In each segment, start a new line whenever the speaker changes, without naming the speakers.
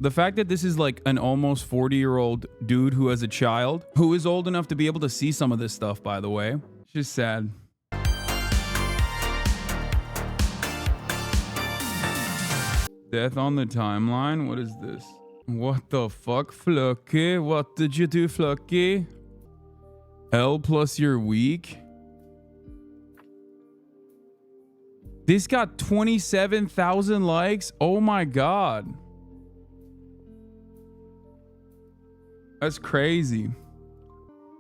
The fact that this is like an almost 40-year-old dude who has a child, who is old enough to be able to see some of this stuff, by the way. It's just sad. Death on the timeline? What is this? What the fuck, Flucky? What did you do, Flucky? L plus your week? This got 27,000 likes? Oh my god. That's crazy.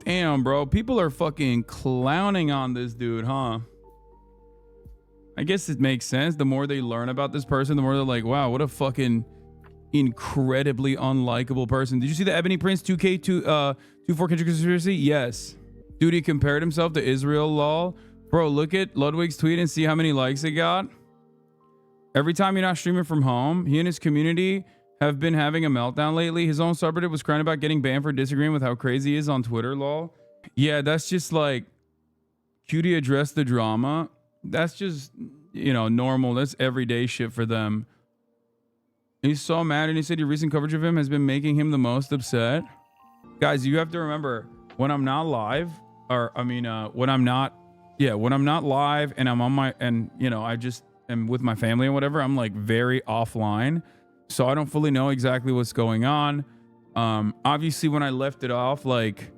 Damn, bro. People are fucking clowning on this dude, huh? I guess it makes sense. The more they learn about this person, the more they're like, wow, what a fucking incredibly unlikable person. Did you see the Ebony Prince 2K24 Kendrick conspiracy? Yes. Dude, he compared himself to Israel, lol. Bro, look at Ludwig's tweet and see how many likes it got. Every time you're not streaming from home, he and his community have been having a meltdown lately. His own subreddit was crying about getting banned for disagreeing with how crazy he is on Twitter, lol. Yeah, that's just like, cutie addressed the drama. That's just, you know, normal. That's everyday shit for them. He's so mad, and he said your recent coverage of him has been making him the most upset. Guys, you have to remember, when I'm not live, or I mean, when I'm not live and I'm on my, and you know, I just am with my family and whatever, I'm like very offline. So I don't fully know exactly what's going on. Obviously when I left it off, like,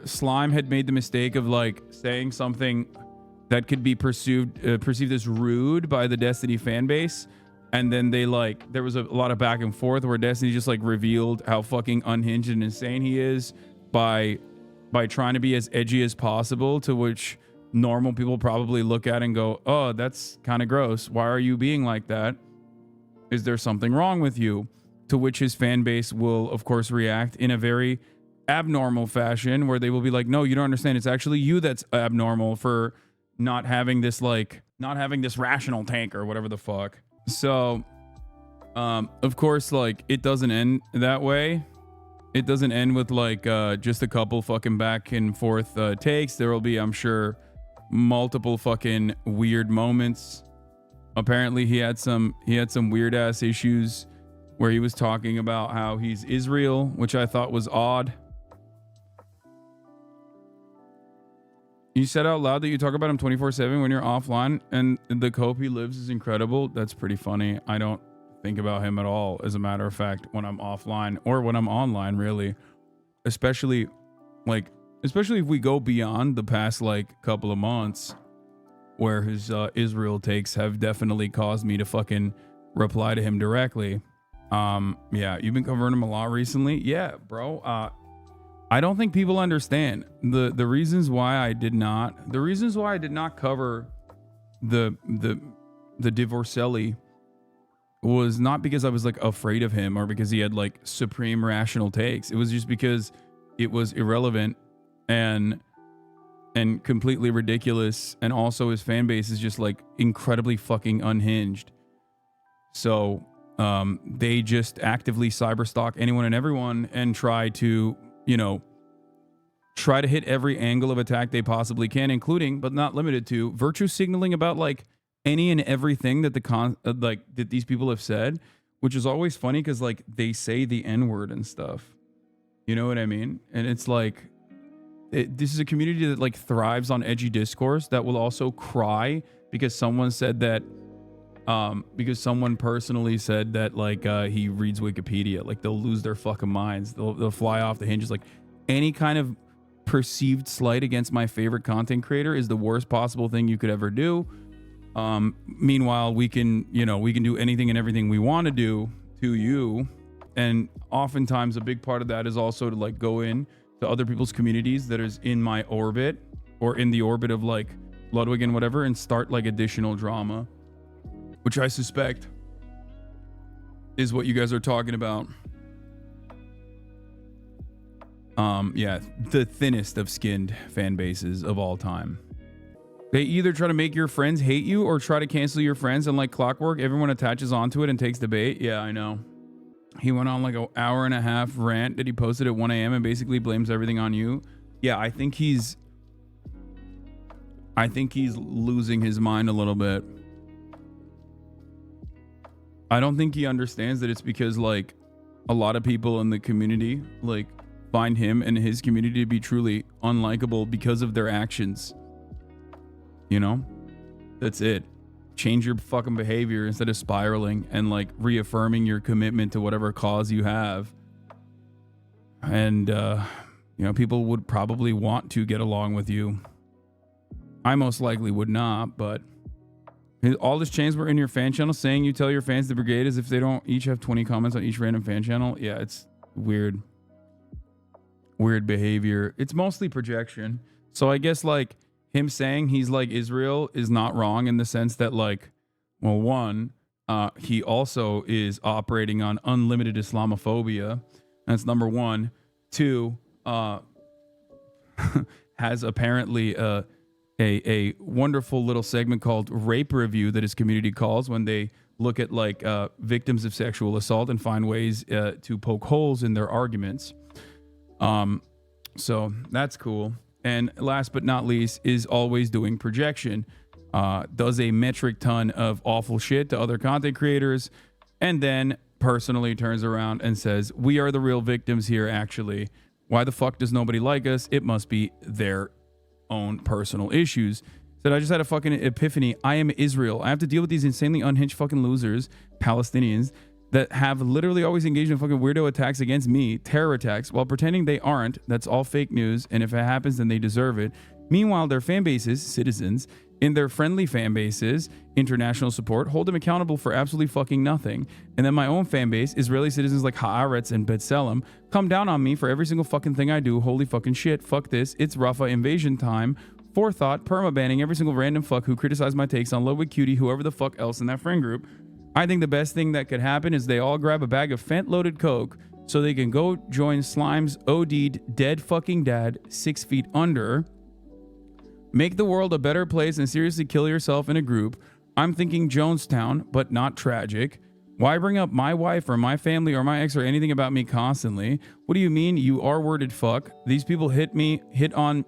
Slime had made the mistake of like saying something that could be perceived as rude by the Destiny fan base. And then they like, there was a lot of back and forth where Destiny just like revealed how fucking unhinged and insane he is by trying to be as edgy as possible, to which normal people probably look at and go, oh, that's kind of gross. Why are you being like that? Is there something wrong with you? To which his fan base will, of course, react in a very abnormal fashion where they will be like, no, you don't understand. It's actually you that's abnormal for not having this rational tank or whatever the fuck. So, of course, like, it doesn't end that way. It doesn't end with like just a couple fucking back and forth takes. There will be, I'm sure, multiple fucking weird moments. Apparently he had some weird ass issues where he was talking about how he's Israel, which I thought was odd. You said out loud that you talk about him 24/7 when you're offline, and the cope he lives is incredible. That's pretty funny. I don't think about him at all, as a matter of fact, when I'm offline or when I'm online, really. Especially if we go beyond the past like couple of months, where his Israel takes have definitely caused me to fucking reply to him directly. Yeah, you've been covering him a lot recently. Yeah, bro. I don't think people understand the reasons why I did not cover the Divorcelli was not because I was like afraid of him or because he had like supreme rational takes. It was just because it was irrelevant and completely ridiculous, and also his fan base is just like incredibly fucking unhinged. So they just actively cyberstalk anyone and everyone and try to hit every angle of attack they possibly can, including but not limited to virtue signaling about like any and everything that that these people have said, which is always funny because like they say the N-word and stuff. You know what I mean? And it's like, this is a community that like thrives on edgy discourse that will also cry because someone said that, because someone personally said that like he reads Wikipedia. Like they'll lose their fucking minds. They'll fly off the hinges. Like any kind of perceived slight against my favorite content creator is the worst possible thing you could ever do. Meanwhile, we can do anything and everything we want to do to you. And oftentimes a big part of that is also to like go in to other people's communities that is in my orbit or in the orbit of like Ludwig and whatever, and start like additional drama, which I suspect is what you guys are talking about. Yeah, the thinnest of skinned fan bases of all time. They either try to make your friends hate you or try to cancel your friends, and like clockwork, everyone attaches onto it and takes the bait. Yeah, I know. He went on like an hour and a half rant that he posted at 1 a.m. and basically blames everything on you. Yeah, I think he's losing his mind a little bit. I don't think he understands that it's because like a lot of people in the community like find him and his community to be truly unlikable because of their actions. You know? That's it. Change your fucking behavior instead of spiraling and like reaffirming your commitment to whatever cause you have. And you know, people would probably want to get along with you. I most likely would not, but all this chains were in your fan channel saying you tell your fans the brigade as if they don't each have 20 comments on each random fan channel. Yeah, it's weird. Weird behavior. It's mostly projection. So I guess like him saying he's like Israel is not wrong in the sense that like, well, one, he also is operating on unlimited Islamophobia. That's number one. Two, has apparently a wonderful little segment called Rape Review that his community calls when they look at like victims of sexual assault and find ways to poke holes in their arguments. So that's cool. And last but not least is always doing projection. Does a metric ton of awful shit to other content creators and then personally turns around and says, we are the real victims here actually. Why the fuck does nobody like us? It must be their own personal issues. Said, I just had a fucking epiphany. I am Israel. I have to deal with these insanely unhinged fucking losers, Palestinians, that have literally always engaged in fucking weirdo attacks against me, terror attacks, while pretending they aren't. That's all fake news, and if it happens, then they deserve it. Meanwhile, their fan bases, citizens, in their friendly fan bases, international support, hold them accountable for absolutely fucking nothing. And then my own fan base, Israeli citizens like Haaretz and B'Tselem, come down on me for every single fucking thing I do. Holy fucking shit, fuck this. It's Rafah invasion time. Forethought, perma-banning every single random fuck who criticized my takes on Ludwig Cutie, whoever the fuck else in that friend group. I think the best thing that could happen is they all grab a bag of fent-loaded coke so they can go join Slime's OD'd dead fucking dad 6 feet under. Make the world a better place and seriously kill yourself in a group. I'm thinking Jonestown, but not tragic. Why bring up my wife or my family or my ex or anything about me constantly? What do you mean you R-worded fuck? These people hit me on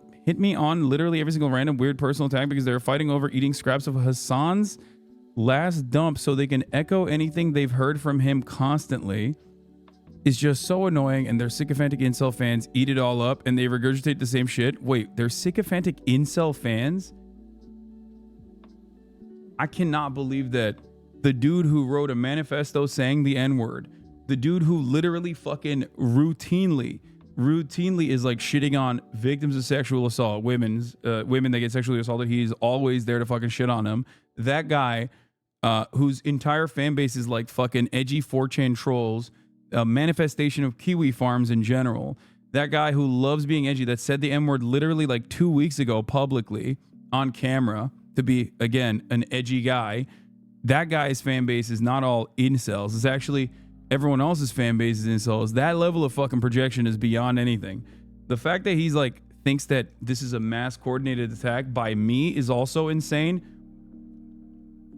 literally every single random weird personal attack because they're fighting over eating scraps of Hasan's last dump so they can echo anything they've heard from him constantly. Is just so annoying, and their sycophantic incel fans eat it all up and they regurgitate the same shit. Wait, they're sycophantic incel fans? I cannot believe that the dude who wrote a manifesto saying the N-word, the dude who literally fucking routinely is like shitting on victims of sexual assault, women that get sexually assaulted, he's always there to fucking shit on them. That guy whose entire fan base is like fucking edgy 4chan trolls, a manifestation of Kiwi farms in general. That guy who loves being edgy that said the M-word literally like 2 weeks ago publicly on camera to be, again, an edgy guy. That guy's fan base is not all incels. It's actually everyone else's fan base is incels. That level of fucking projection is beyond anything. The fact that he's like thinks that this is a mass coordinated attack by me is also insane.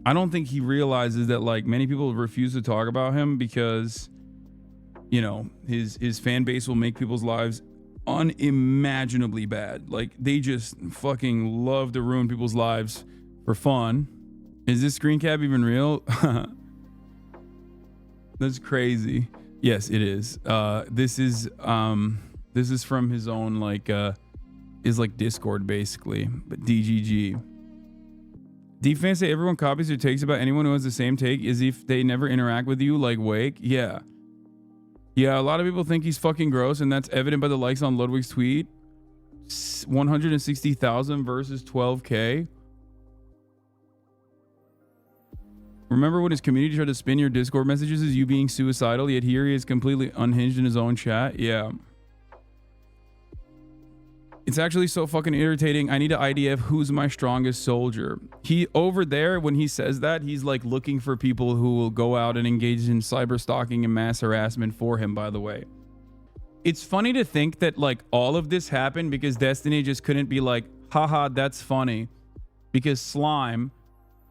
I don't think he realizes that like many people refuse to talk about him because, you know, his fan base will make people's lives unimaginably bad. Like they just fucking love to ruin people's lives for fun. Is this screen cap even real? That's crazy. Yes, it is. This is from his own like is like Discord basically, but DGG. Defense say everyone copies your takes about anyone who has the same take as if they never interact with you, like Wake. Yeah, a lot of people think he's fucking gross, and that's evident by the likes on Ludwig's tweet. 160,000 versus 12K. Remember when his community tried to spin your Discord messages as you being suicidal, yet here he is completely unhinged in his own chat? Yeah. It's actually so fucking irritating. I need an idea of who's my strongest soldier. He over there, when he says that, he's like looking for people who will go out and engage in cyber stalking and mass harassment for him, by the way. It's funny to think that like all of this happened because Destiny just couldn't be like, haha, that's funny. Because Slime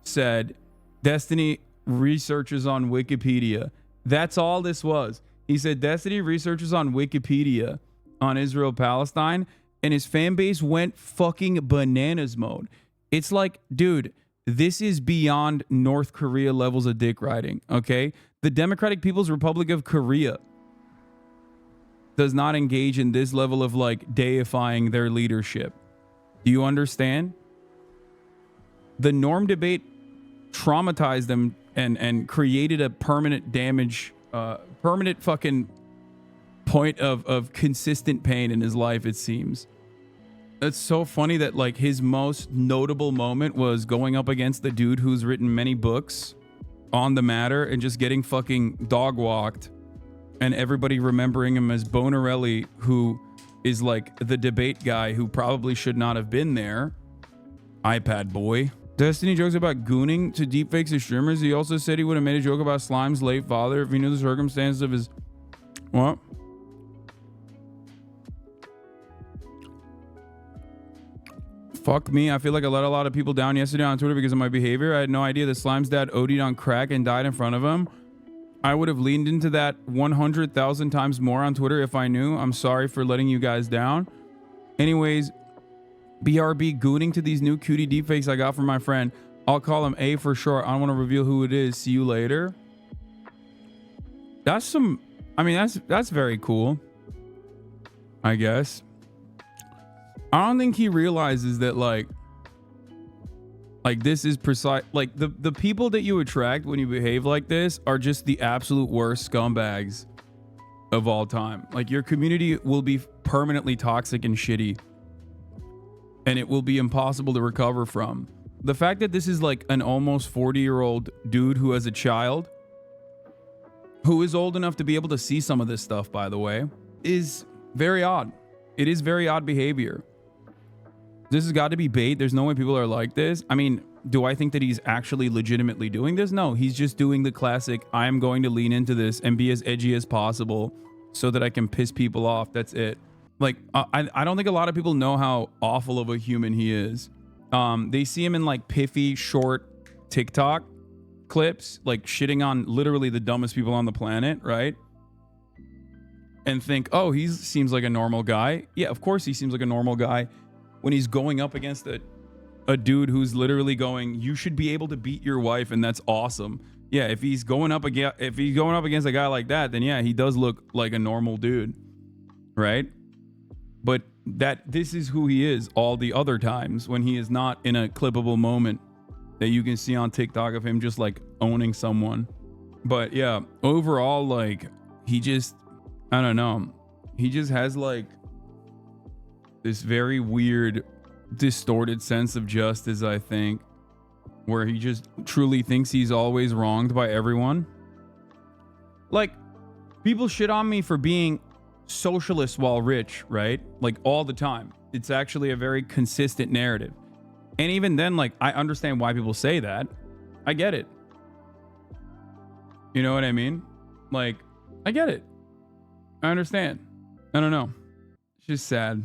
said, Destiny researches on Wikipedia. That's all this was. He said, Destiny researches on Wikipedia on Israel-Palestine. And his fan base went fucking bananas mode. It's like, dude, This is beyond North Korea levels of dick riding, okay? The Democratic People's Republic of Korea does not engage in this level of like deifying their leadership. Do you understand? The norm debate traumatized them and created a permanent damage, permanent fucking point of consistent pain in his life, it seems. It's so funny that like his most notable moment was going up against the dude who's written many books on the matter and just getting fucking dog walked, and everybody remembering him as Bonarelli, who is like the debate guy who probably should not have been there. iPad boy. Destiny jokes about gooning to deepfakes of streamers. He also said he would have made a joke about Slime's late father if he knew the circumstances of his... What? Fuck me. I feel like I let a lot of people down yesterday on Twitter because of my behavior. I had no idea that Slime's dad OD'd on crack and died in front of him. I would have leaned into that 100,000 times more on Twitter if I knew. I'm sorry for letting you guys down. Anyways, BRB gooning to these new cutie deepfakes I got from my friend. I'll call him A for short. I don't want to reveal who it is. See you later. That's some... I mean, that's very cool, I guess. I don't think he realizes that like this is precise. Like the people that you attract when you behave like this are just the absolute worst scumbags of all time. Like your community will be permanently toxic and shitty, and it will be impossible to recover from. The fact that this is like an almost 40-year-old dude who has a child, who is old enough to be able to see some of this stuff, by the way, is very odd. It is very odd behavior. This has got to be bait. There's no way people are like this. I mean, do I think that he's actually legitimately doing this? No, he's just doing the classic, I am going to lean into this and be as edgy as possible so that I can piss people off. That's it. Like, I don't think a lot of people know how awful of a human he is. They see him in like piffy, short TikTok clips, like shitting on literally the dumbest people on the planet, right? And think, oh, he seems like a normal guy. Yeah, of course he seems like a normal guy. When he's going up against a dude who's literally going, you should be able to beat your wife, and that's awesome. Yeah, if he's going up against a guy like that, then yeah, he does look like a normal dude, right? But this is who he is all the other times when he is not in a clippable moment that you can see on TikTok of him just like owning someone. But yeah, overall, like he just, I don't know, he just has like this very weird, distorted sense of justice, I think, where he just truly thinks he's always wronged by everyone. Like, people shit on me for being socialist while rich, right? Like, all the time. It's actually a very consistent narrative. And even then, like, I understand why people say that. I get it. You know what I mean? Like, I get it. I understand. I don't know. It's just sad.